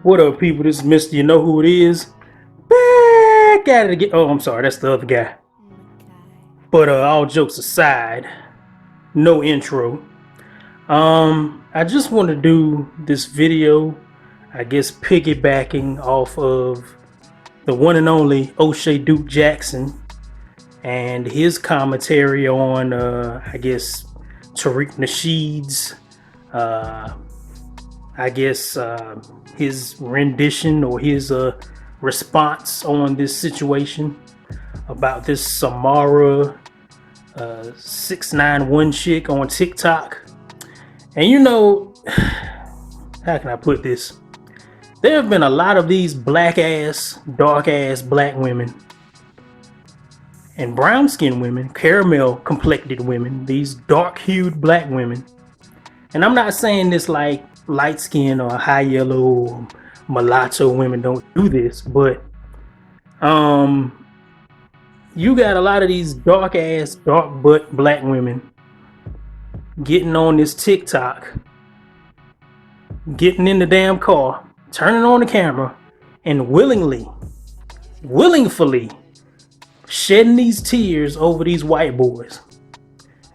What up, people? This is Mr. You Know Who It Is. Back at it again. Oh, I'm sorry, that's the other guy. But all jokes aside, no intro. I just want to do this video, I guess piggybacking off of the one and only OSHAY Duke Jackson and his commentary on, I guess, Tariq Nasheed's, his rendition or his response on this situation about this Samarah691 chick on TikTok. And you know, how can I put this? There have been a lot of these black ass, dark ass black women and brown skinned women, caramel complected women, these dark hued black women. And I'm not saying this like light skin or high yellow or mulatto women don't do this, but you got a lot of these dark ass, dark butt black women getting on this TikTok, getting in the damn car, turning on the camera, and willingly shedding these tears over these white boys.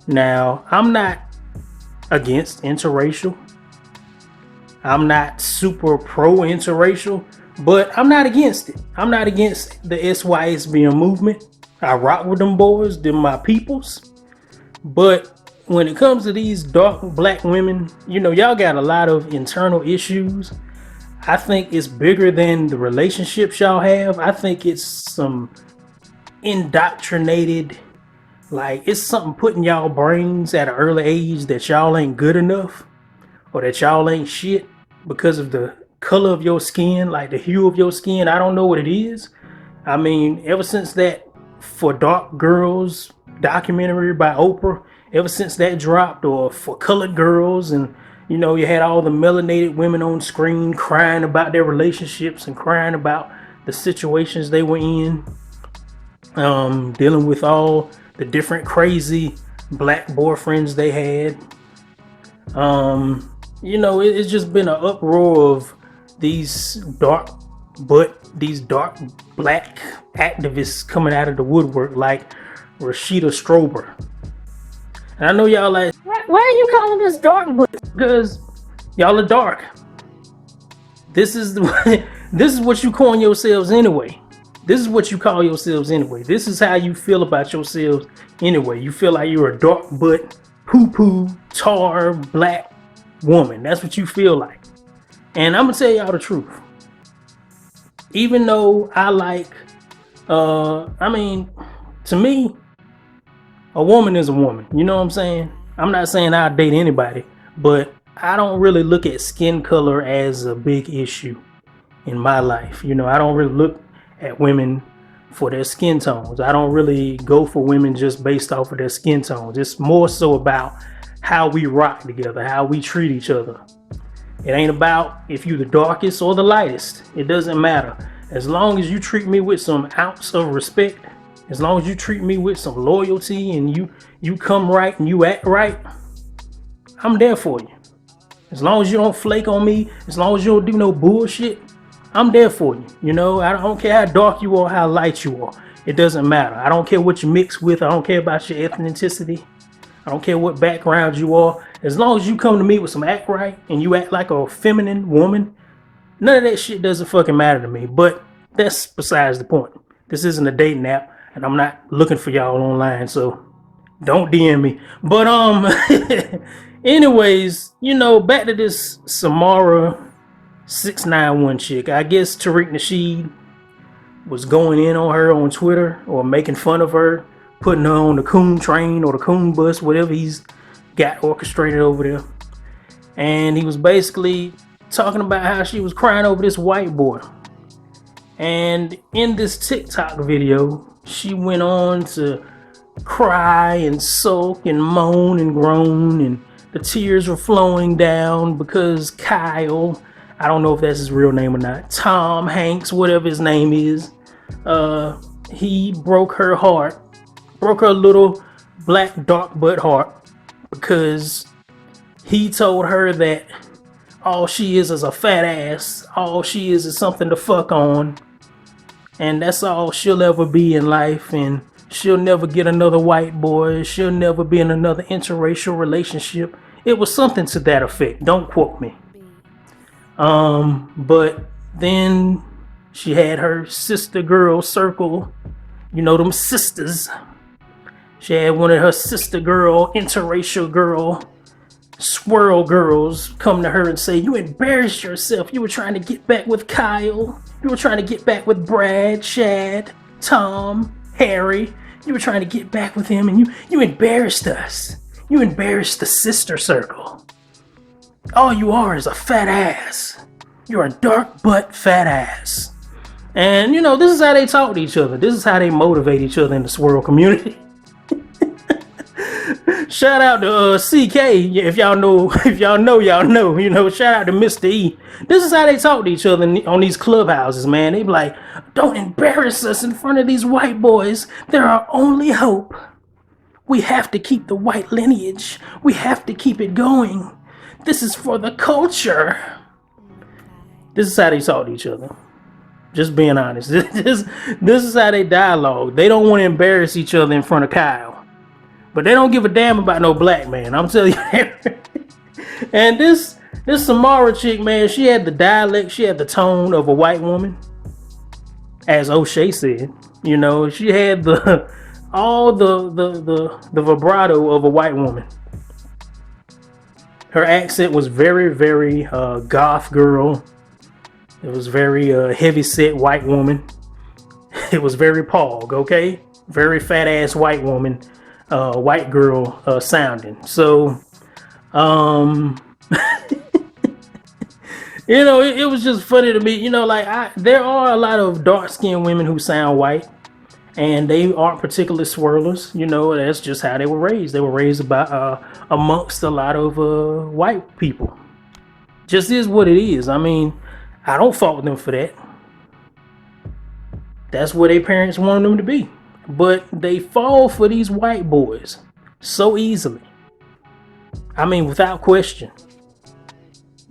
Now, I'm not against interracial. I'm not super pro interracial, but I'm not against it. I'm not against the SYSBM movement. I rock with them boys, them my peoples. But when it comes to these dark black women, you know, y'all got a lot of internal issues. I think it's bigger than the relationships y'all have. I think it's some indoctrinated, like it's something put in y'all brains at an early age that y'all ain't good enough or that y'all ain't shit because of the color of your skin, like the hue of your skin. I don't know what it is. I mean, ever since that For Dark Girls documentary by Oprah, ever since that dropped, or For Colored Girls, and you know, you had all the melanated women on screen crying about their relationships and crying about the situations they were in, dealing with all the different crazy black boyfriends they had. You know, it's just been an uproar of these dark black activists coming out of the woodwork, like Rashida Strober. And I know y'all like, why are you calling us dark? Because y'all are dark. This is what you call yourselves anyway. This is what you call yourselves anyway. This is how you feel about yourselves anyway. You feel like you're a dark butt, poo-poo, tar, black woman. That's what you feel like. And I'm gonna tell y'all the truth. Even though I like, I mean, to me, a woman is a woman. You know what I'm saying? I'm not saying I'll date anybody, but I don't really look at skin color as a big issue in my life. You know, I don't really look at women for their skin tones. I don't really go for women just based off of their skin tones. It's more so about how we rock together, how we treat each other. It ain't about if you the darkest or the lightest. It doesn't matter. As long as you treat me with some ounce of respect, as long as you treat me with some loyalty and you come right and you act right, I'm there for you. As long as you don't flake on me, as long as you don't do no bullshit, I'm there for you. You know, I don't care how dark you are, how light you are. It doesn't matter. I don't care what you mix with. I don't care about your ethnicity. I don't care what background you are. As long as you come to me with some act right and you act like a feminine woman, none of that shit doesn't fucking matter to me. But that's besides the point. This isn't a dating app, and I'm not looking for y'all online, so don't DM me. But anyways, you know, back to this Samarah691 chick. I guess Tariq Nasheed was going in on her on Twitter or making fun of her, putting her on the coon train or the coon bus, whatever he's got orchestrated over there. And he was basically talking about how she was crying over this white boy. And in this TikTok video, she went on to cry and sulk and moan and groan, and the tears were flowing down because Kyle, I don't know if that's his real name or not, Tom Hanks, whatever his name is, he broke her heart, broke her little black dark butt heart, because he told her that all she is a fat ass. All she is something to fuck on. And that's all she'll ever be in life. And she'll never get another white boy. She'll never be in another interracial relationship. It was something to that effect. Don't quote me. But then she had her sister girl circle. You know, them sisters. She had one of her sister girl, interracial girl, swirl girls come to her and say, you embarrassed yourself. You were trying to get back with Kyle. You were trying to get back with Brad, Chad, Tom, Harry. You were trying to get back with him, and you embarrassed us. You embarrassed the sister circle. All you are is a fat ass. You're a dark butt fat ass. And, you know, this is how they talk to each other. This is how they motivate each other in the swirl community. Shout out to CK, if y'all know, y'all know, you know, shout out to Mr. E. This is how they talk to each other on these clubhouses, man. They be like, don't embarrass us in front of these white boys. They're our only hope. We have to keep the white lineage. We have to keep it going. This is for the culture. This is how they talk to each other. Just being honest. This is how they dialogue. They don't want to embarrass each other in front of Kyle. But they don't give a damn about no black man. I'm telling you. And this Samarah chick, man, she had the dialect, she had the tone of a white woman. As OSHAY said. You know, she had all the vibrato of a white woman. Her accent was very, very goth girl. It was very heavy set white woman. It was very pog, okay? Very fat ass white woman. White girl sounding. So you know, it was just funny to me. You know, like there are a lot of dark-skinned women who sound white, and they aren't particularly swirlers. You know, that's just how they were raised. They were raised about amongst a lot of white people. Just is what it is. I mean, I don't fault them for that. That's where their parents wanted them to be. But they fall for these white boys so easily. I mean, without question.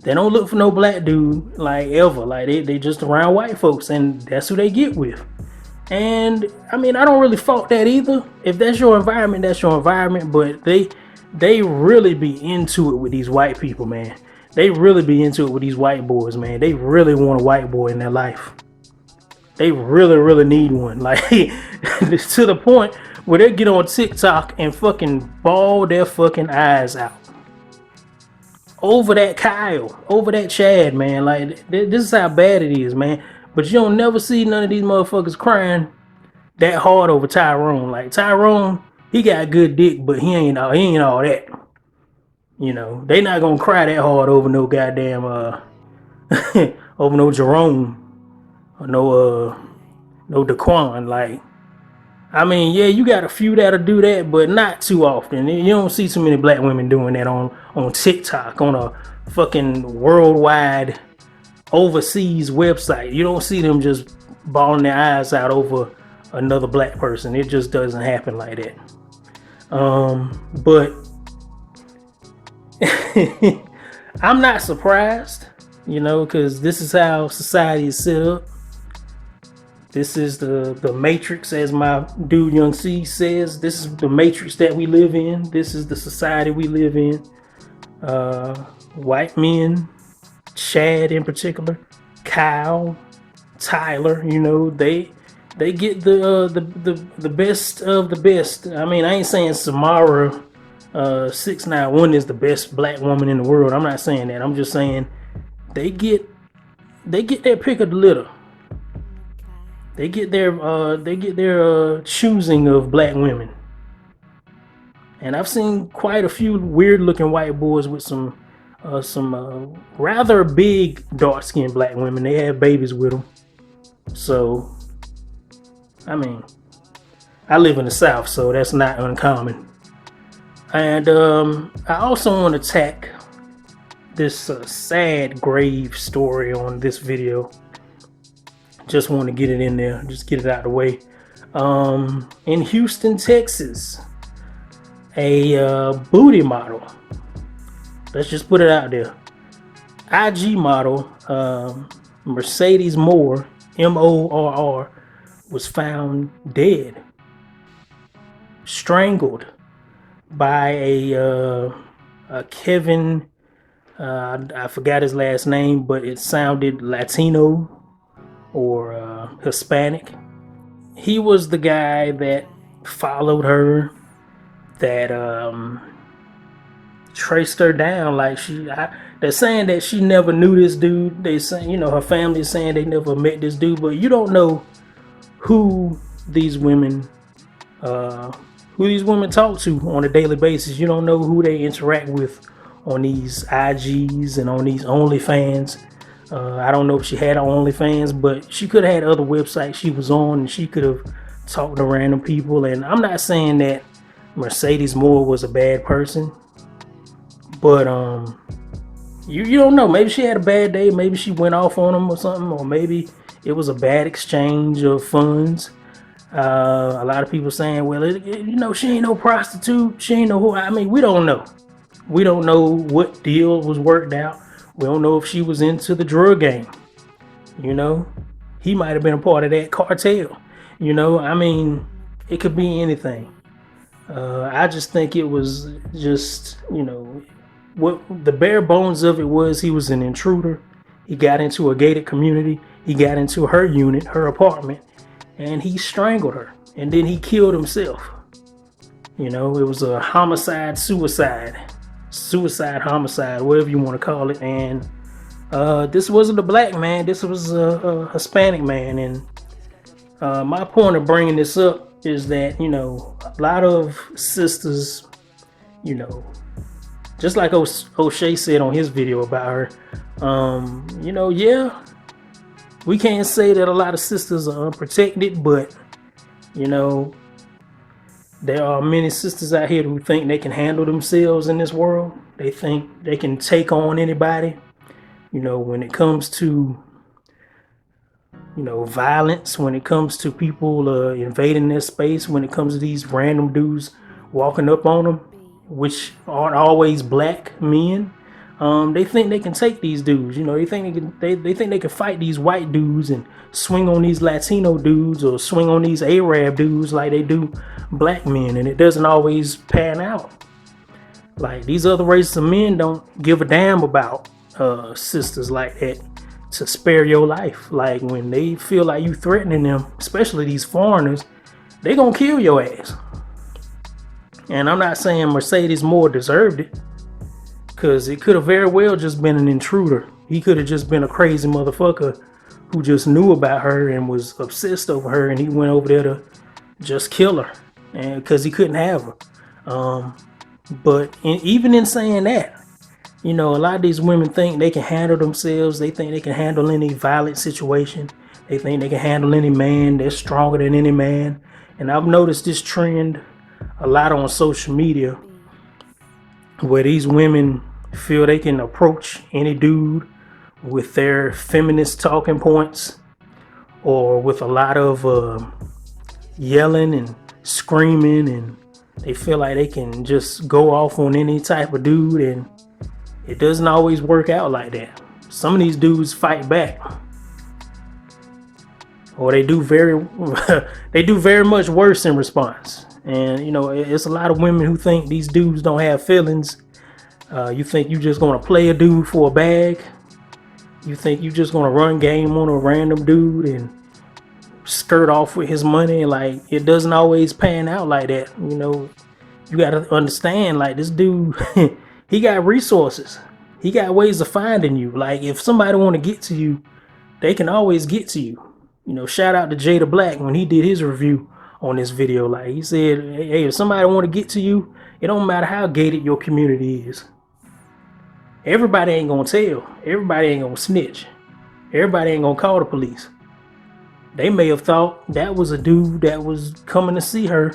They don't look for no black dude, like, ever. Like, they just around white folks, and that's who they get with. And, I mean, I don't really fault that either. If that's your environment, that's your environment. But they really be into it with these white people, man. They really be into it with these white boys, man. They really want a white boy in their life. They really, really need one. Like, to the point where they get on TikTok and fucking bawl their fucking eyes out. Over that Kyle. Over that Chad, man. Like, this is how bad it is, man. But you don't never see none of these motherfuckers crying that hard over Tyrone. Like, Tyrone, he got good dick, but he ain't all that. You know, they not gonna cry that hard over no goddamn, over no Jerome. No Daquan. Like, I mean, yeah, you got a few that'll do that, but not too often. You don't see too many black women doing that on TikTok, on a fucking worldwide overseas website. You don't see them just bawling their eyes out over another black person. It just doesn't happen like that. But I'm not surprised, you know, because this is how society is set up. This is the matrix, as my dude Young C says. This is the matrix that we live in. This is the society we live in. White men, Chad in particular, Kyle, Tyler, you know, they get the best of the best. I mean, I ain't saying Samarah691 is the best black woman in the world. I'm not saying that. I'm just saying they get their pick of the litter. They get their choosing of black women. And I've seen quite a few weird looking white boys with some rather big dark skinned black women. They have babies with them. So, I mean, I live in the South, so that's not uncommon. And I also want to tack this sad grave story on this video. Just want to get it in there, just get it out of the way. In Houston, Texas, a booty model, let's just put it out there. IG model, Merecedes Morr, M-O-R-R, was found dead, strangled by a Kevin, I forgot his last name, but it sounded Latino or Hispanic. He was the guy that followed her, that traced her down. Like they're saying that she never knew this dude. They say, you know, her family is saying they never met this dude, but you don't know who these women talk to on a daily basis. You don't know who they interact with on these IGs and on these OnlyFans. I don't know if she had OnlyFans, but she could have had other websites she was on, and she could have talked to random people. And I'm not saying that Merecedes Morr was a bad person, but you don't know. Maybe she had a bad day. Maybe she went off on him or something, or maybe it was a bad exchange of funds. A lot of people saying, well, you know, she ain't no prostitute. She ain't no who. I mean, we don't know. We don't know what deal was worked out. We don't know if she was into the drug game. You know, he might have been a part of that cartel. You know, I mean, it could be anything. I just think it was just, you know, what the bare bones of it was. He was an intruder. He got into a gated community. He got into her unit, her apartment, and he strangled her. And then he killed himself. You know, it was a homicide, suicide, whatever you want to call it. And this wasn't a black man. This was a Hispanic man. And my point of bringing this up is that, you know, a lot of sisters, you know, just like OSHAY said on his video about her, you know, yeah, we can't say that a lot of sisters are unprotected, but, you know, there are many sisters out here who think they can handle themselves in this world. They think they can take on anybody. You know, when it comes to, you know, violence, when it comes to people invading their space, when it comes to these random dudes walking up on them, which aren't always black men, they think they can take these dudes. You know, they think they can fight these white dudes and swing on these Latino dudes or swing on these Arab dudes like they do black men, and it doesn't always pan out. Like, these other races of men don't give a damn about sisters like that to spare your life. Like, when they feel like you threatening them, especially these foreigners, they gonna kill your ass. And I'm not saying Merecedes Morr deserved it, because it could have very well just been an intruder. He could have just been a crazy motherfucker who just knew about her and was obsessed over her, and he went over there to just kill her, and because he couldn't have her. But even in saying that, you know, a lot of these women think they can handle themselves. They think they can handle any violent situation. They think they can handle any man. They're stronger than any man. And I've noticed this trend a lot on social media, where these women feel they can approach any dude with their feminist talking points, or with a lot of yelling and screaming, and they feel like they can just go off on any type of dude, and it doesn't always work out like that. Some of these dudes fight back, or they do very much worse in response. And, you know, it's a lot of women who think these dudes don't have feelings. You think you just gonna play a dude for a bag. You think you just gonna run game on a random dude and skirt off with his money. Like, it doesn't always pan out like that. You know, you gotta understand, like, this dude, he got resources. He got ways of finding you. Like, if somebody want to get to you, they can always get to you. You know, shout out to Jada Black when he did his review on this video. Like, he said, hey, if somebody want to get to you, it don't matter how gated your community is. Everybody ain't gonna tell. Everybody ain't gonna snitch. Everybody ain't gonna call the police. They may have thought that was a dude that was coming to see her.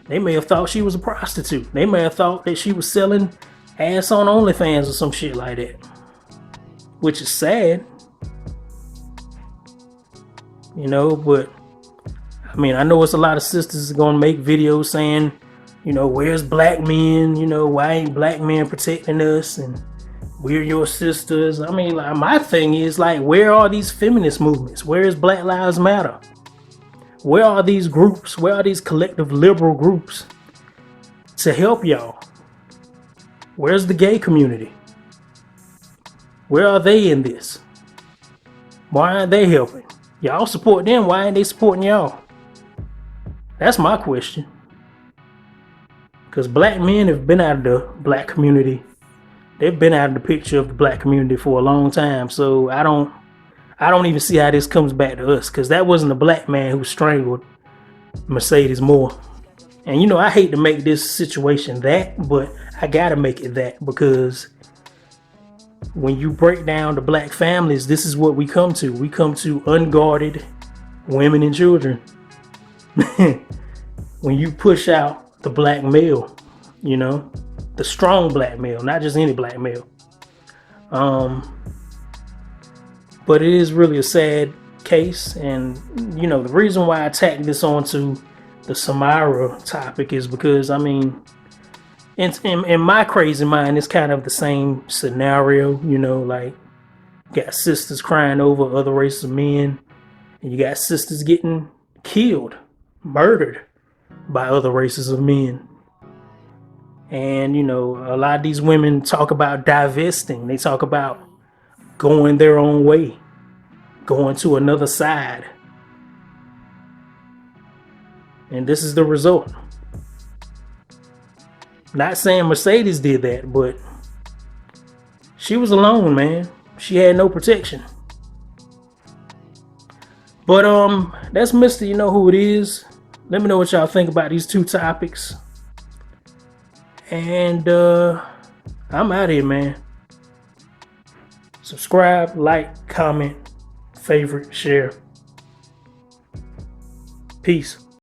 They may have thought she was a prostitute. They may have thought that she was selling ass on OnlyFans or some shit like that, which is sad. You know, but I mean, I know it's a lot of sisters gonna make videos saying, you know, where's black men? You know, why ain't black men protecting us? And we're your sisters. I mean, like, my thing is, like, where are these feminist movements? Where is Black Lives Matter? Where are these groups? Where are these collective liberal groups to help y'all? Where's the gay community? Where are they in this? Why aren't they helping? Y'all support them, why ain't they supporting y'all? That's my question. Because black men have been out of the black community. They've been out of the picture of the black community for a long time. So I don't even see how this comes back to us, because that wasn't a black man who strangled Merecedes Morr. And you know, I hate to make this situation that, but I gotta make it that, because when you break down the black families, this is what we come to. We come to unguarded women and children. When you push out the black male, you know, the strong black male, not just any black male. But it is really a sad case. And, you know, the reason why I tacked this onto the Samarah topic is because, I mean, in my crazy mind, it's kind of the same scenario, you know, like, you got sisters crying over other races of men, and you got sisters getting killed, murdered by other races of men. And, you know, a lot of these women talk about divesting. They talk about going their own way, going to another side. And this is the result. Not saying Merecedes did that, but she was alone, man. She had no protection. But that's Mr. You Know Who It Is. Let me know what y'all think about these two topics. And I'm out here, man. Subscribe, like, comment, favorite, share. Peace.